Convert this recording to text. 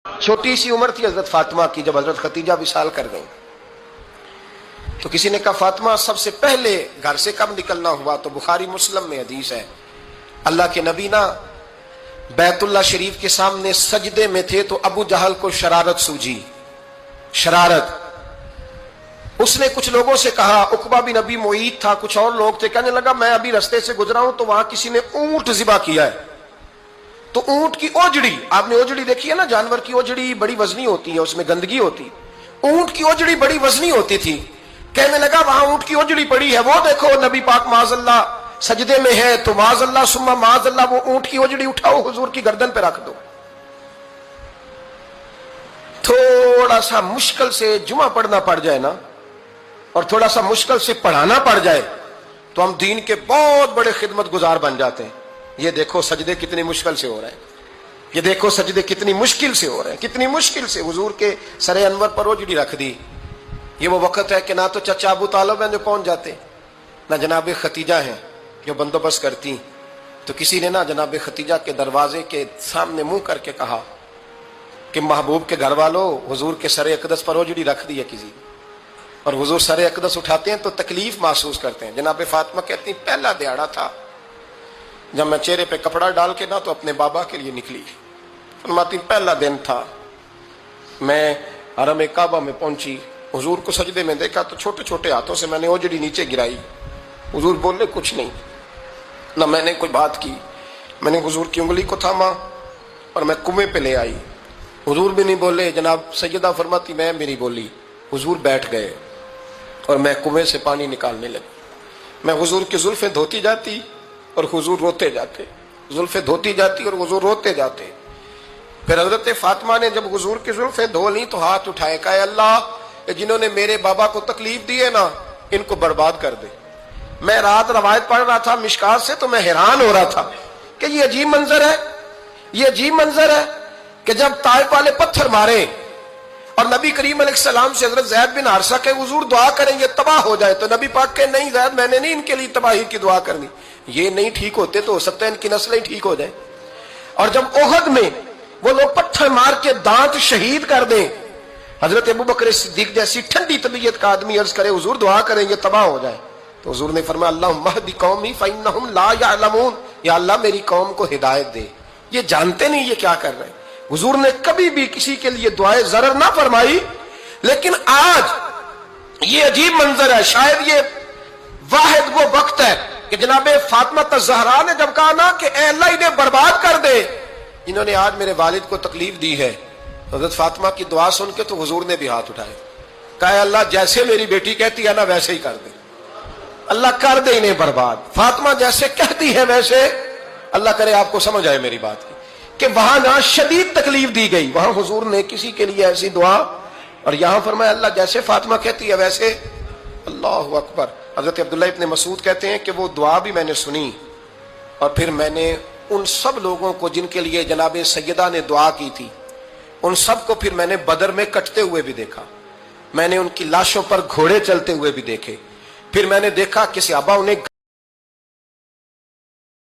چھوٹی سی عمر تھی حضرت فاطمہ کی جب حضرت خدیجہ وصال کر گئی، تو کسی نے کہا فاطمہ سب سے پہلے گھر سے کب نکلنا ہوا؟ تو بخاری مسلم میں حدیث ہے، اللہ کے نبی نا بیت اللہ شریف کے سامنے سجدے میں تھے تو ابو جہل کو شرارت سوجی، شرارت۔ اس نے کچھ لوگوں سے کہا، عقبہ بن ابی معیط تھا، کچھ اور لوگ تھے، کہنے لگا میں ابھی رستے سے گزرا ہوں تو وہاں کسی نے اونٹ ذبح کیا ہے، تو اونٹ کی اوجڑی، آپ نے اوجڑی دیکھی ہے نا، جانور کی اوجڑی بڑی وزنی ہوتی ہے، اس میں گندگی ہوتی، اونٹ کی اوجڑی بڑی وزنی ہوتی تھی، کہنے لگا وہاں اونٹ کی اوجڑی پڑی ہے، وہ دیکھو نبی پاک معاذ اللہ سجدے میں ہے، تو معاذ اللہ ثم معاذ اللہ وہ اونٹ کی اوجڑی اٹھاؤ حضور کی گردن پہ رکھ دو۔ تھوڑا سا مشکل سے جمعہ پڑھنا پڑ جائے نا، اور تھوڑا سا مشکل سے پڑھانا پڑ جائے تو ہم دین کے بہت بڑے خدمت گزار بن جاتے ہیں۔ یہ دیکھو سجدے کتنی مشکل سے ہو رہے ہیں، یہ دیکھو سجدے کتنی مشکل سے ہو رہے ہیں، کتنی مشکل سے حضور کے سر انور پر اوجڑی رکھ دی۔ یہ وہ وقت ہے کہ نہ تو چچا ابو طالب ہیں جو پہنچ جاتے، نہ جناب خدیجہ ہیں جو بندوبست کرتی، تو کسی نے نہ جناب خدیجہ کے دروازے کے سامنے منہ کر کے کہا کہ محبوب کے گھر والوں حضور کے سر اقدس پر اوجڑی رکھ دی ہے کسی، اور حضور سر اقدس اٹھاتے ہیں تو تکلیف محسوس کرتے ہیں۔ جناب فاطمہ کہتی ہیں پہلا دیہڑا تھا جب میں چہرے پہ کپڑا ڈال کے نہ تو اپنے بابا کے لیے نکلی، فرماتی پہلا دن تھا، میں حرم کعبہ میں پہنچی، حضور کو سجدے میں دیکھا تو چھوٹے چھوٹے ہاتھوں سے میں نے اوجڑی نیچے گرائی، حضور بولے کچھ نہیں، نہ میں نے کوئی بات کی، میں نے حضور کی انگلی کو تھاما اور میں کنویں پہ لے آئی، حضور بھی نہیں بولے، جناب سیدہ فرماتی میں بھی نہیں بولی، حضور بیٹھ گئے اور میں کنویں سے پانی نکالنے لگی، میں حضور کی زلفیں دھوتی جاتی اور حضور روتے جاتے، زلفیں دھوتی جاتی اور حضور روتے جاتے۔ پھر حضرت فاطمہ نے جب حضور کی زلفیں دھو لیں تو ہاتھ اٹھائے، کہا اے اللہ جنہوں نے میرے بابا کو تکلیف دی ہے نا ان کو برباد کر دے۔ میں رات روایت پڑھ رہا تھا مشکات سے تو میں حیران ہو رہا تھا کہ یہ عجیب منظر ہے، یہ عجیب منظر ہے کہ جب طائف والے پتھر مارے اور نبی کریم علیہ السلام سے حضرت زید بن حارثہ کہ حضور دعا کریں یہ تباہ ہو جائے، تو نبی پاک کہ نہیں زید میں نے نہیں ان کے لیے تباہی کی دعا کرنی، یہ نہیں ٹھیک ہوتے تو ہو سکتا ہے ان کی نسلیں ٹھیک ہو جائیں۔ اور جب احد میں وہ لوگ پتھر مار کے دانت شہید کر دیں، حضرت ابوبکر صدیق جیسی ٹھنڈی طبیعت کا آدمی عرض کرے حضور دعا کریں یہ تباہ ہو جائے، تو حضور نے فرمایا اللہم اہد قومی فانہم لا یعلمون، یا اللہ میری قوم کو ہدایت دے، یہ جانتے نہیں یہ کیا کر رہے ہیں۔ حضور نے کبھی بھی کسی کے لیے دعائے ضرر نہ فرمائی، لیکن آج یہ عجیب منظر ہے، شاید یہ واحد وہ وقت ہے کہ جناب فاطمہ الزہرا نے جب کہا نا کہ اے اللہ انہیں برباد کر دے، انہوں نے آج میرے والد کو تکلیف دی ہے، حضرت فاطمہ کی دعا سن کے تو حضور نے بھی ہاتھ اٹھائے، کہا اے اللہ جیسے میری بیٹی کہتی ہے نا ویسے ہی کر دے، اللہ کر دے انہیں برباد، فاطمہ جیسے کہتی ہے ویسے، اللہ کرے آپ کو سمجھ آئے میری بات کی کہ وہاں نہ شدید تکلیف دی گئی، وہاں حضور نے کسی کے لیے ایسی دعا، اور یہاں فرمایا اللہ جیسے فاطمہ کہتی ہے ویسے۔ اللہ اکبر۔ حضرت عبداللہ ابن مسعود کہتے ہیں کہ وہ دعا بھی میں نے سنی، اور پھر میں نے ان سب لوگوں کو جن کے لیے جناب سیدہ نے دعا کی تھی ان سب کو پھر میں نے بدر میں کٹتے ہوئے بھی دیکھا، میں نے ان کی لاشوں پر گھوڑے چلتے ہوئے بھی دیکھے، پھر میں نے دیکھا کہ صحابہ انہیں